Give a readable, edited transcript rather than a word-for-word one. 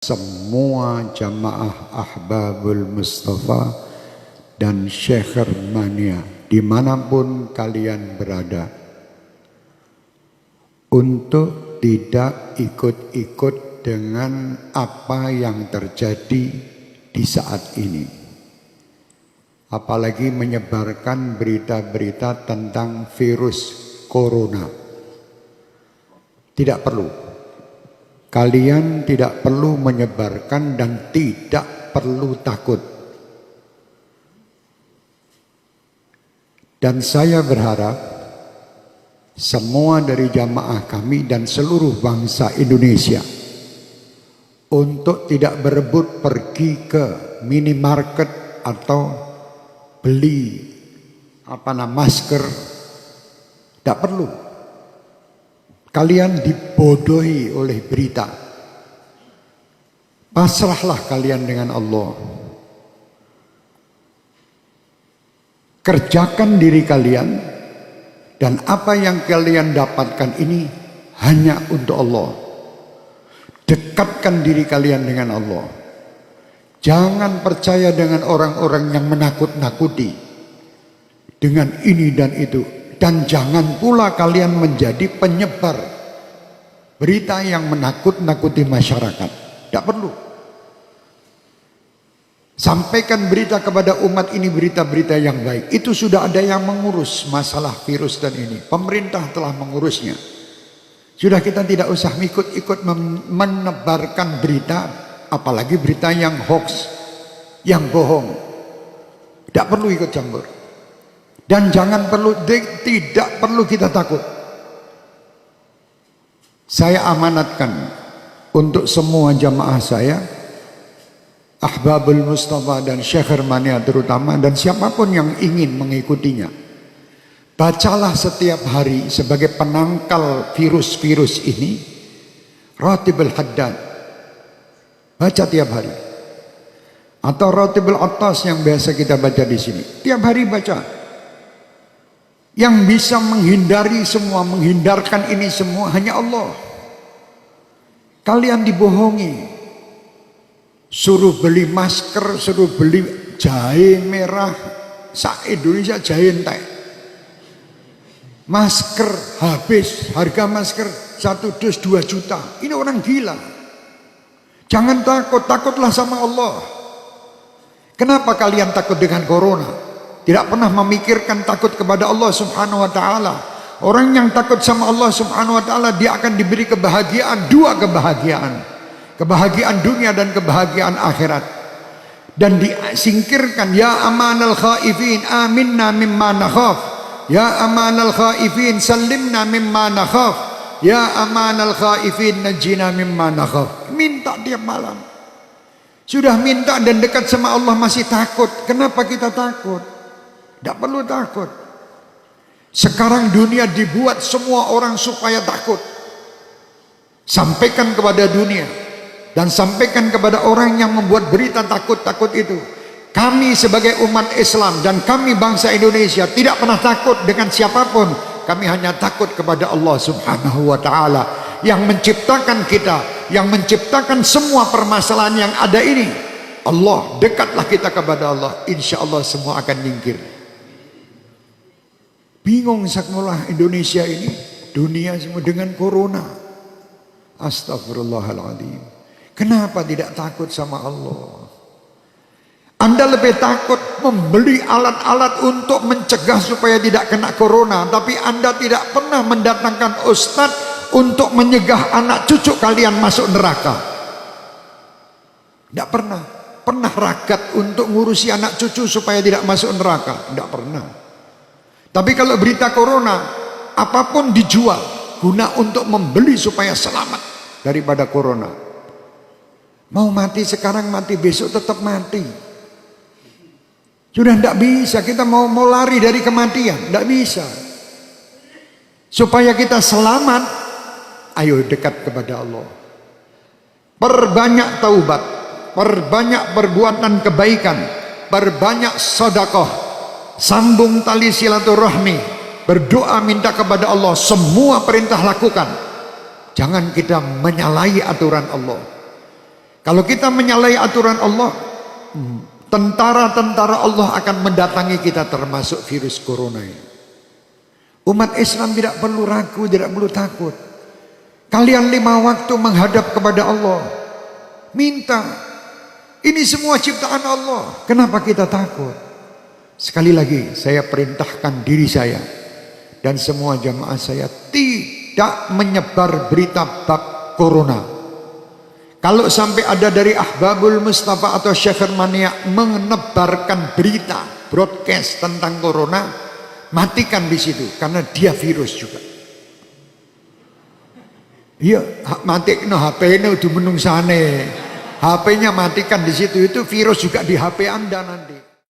semua jamaah Ahbabul Mustafa dan Syekh Mania dimanapun kalian berada, untuk tidak ikut-ikut dengan apa yang terjadi di saat ini, apalagi menyebarkan berita-berita tentang virus corona. Tidak perlu. Kalian tidak perlu menyebarkan dan tidak perlu takut. Dan saya berharap semua dari jamaah kami dan seluruh bangsa Indonesia untuk tidak berebut pergi ke minimarket atau beli masker. Tidak perlu. Kalian dibodohi oleh berita. Pasrahlah kalian dengan Allah. Kerjakan diri kalian, dan apa yang kalian dapatkan ini hanya untuk Allah. Dekatkan diri kalian dengan Allah. Jangan percaya dengan orang-orang yang menakut-nakuti dengan ini dan itu. Dan jangan pula kalian menjadi penyebar berita yang menakut-nakuti masyarakat. Tidak perlu. Sampaikan berita kepada umat ini, berita-berita yang baik. Itu sudah ada yang mengurus masalah virus dan ini. Pemerintah telah mengurusnya. Sudah, kita tidak usah ikut-ikut menebarkan berita, apalagi berita yang hoax, yang bohong. Tidak perlu ikut campur. Dan tidak perlu kita takut. Saya amanatkan untuk semua jamaah saya, Ahbabul Mustafa dan Syekh Mania terutama, dan siapapun yang ingin mengikutinya, bacalah setiap hari sebagai penangkal virus-virus ini Ratibul Haddad. Baca tiap hari. Atau Ratibul Attas yang biasa kita baca di sini. Tiap hari baca. Yang bisa menghindari semua, menghindarkan ini semua hanya Allah. Kalian dibohongi. Suruh beli masker, suruh beli jahe merah. Indonesia jahe entek. Masker habis, harga masker 1 dus 2 juta. Ini orang gila. Jangan takut, takutlah sama Allah. Kenapa kalian takut dengan corona? Tidak pernah memikirkan takut kepada Allah Subhanahu wa ta'ala. Orang yang takut sama Allah Subhanahu wa ta'ala, dia akan diberi kebahagiaan, 2 kebahagiaan. Kebahagiaan dunia dan kebahagiaan akhirat. Dan disingkirkan, ya amanal khaifin aminna mimma nakhaf. Ya amanal khaifin sallimna mimma nakhaf. Ya amanal khaifin najjina mimma nakhaf. Minta tiap malam. Sudah minta dan dekat sama Allah masih takut. Kenapa kita takut? Tidak perlu takut. Sekarang dunia dibuat semua orang supaya takut. Sampaikan kepada dunia. Dan sampaikan kepada orang yang membuat berita takut-takut itu. Kami sebagai umat Islam dan kami bangsa Indonesia tidak pernah takut dengan siapapun. Kami hanya takut kepada Allah Subhanahu wa ta'ala. Yang menciptakan kita. Yang menciptakan semua permasalahan yang ada ini. Allah, dekatlah kita kepada Allah. Insya Allah semua akan nyingkir. Bingung sekolah Indonesia ini, dunia semua dengan corona. Astagfirullahaladzim. Kenapa tidak takut sama Allah? Anda lebih takut membeli alat-alat untuk mencegah supaya tidak kena corona, tapi Anda tidak pernah mendatangkan ustadz untuk menyegah anak cucu kalian masuk neraka. Tidak pernah. Pernah ragat untuk ngurusi anak cucu supaya tidak masuk neraka? Tidak pernah. Tapi kalau berita corona, apapun dijual guna untuk membeli supaya selamat daripada corona. Mau mati sekarang, mati besok tetap mati. Sudah tidak bisa, kita mau lari dari kematian, tidak bisa. Supaya kita selamat, ayo dekat kepada Allah. Perbanyak taubat, perbanyak perbuatan kebaikan, perbanyak sedekah. Sambung tali silaturahmi, berdoa minta kepada Allah, semua perintah lakukan. Jangan kita menyalahi aturan Allah. Kalau kita menyalahi aturan Allah, tentara-tentara Allah akan mendatangi kita, termasuk virus corona ini. Umat Islam tidak perlu ragu, tidak perlu takut. Kalian 5 waktu menghadap kepada Allah, minta. Ini semua ciptaan Allah. Kenapa kita takut? Sekali lagi saya perintahkan diri saya dan semua jamaah saya tidak menyebar berita bab corona. Kalau sampai ada dari Ahbabul Mustafa atau Syekh Mania menebarkan berita broadcast tentang corona, matikan di situ, karena dia virus juga. Iya, matikno HP-nya udah menungsane. HP-nya matikan di situ, itu virus juga di HP Anda nanti.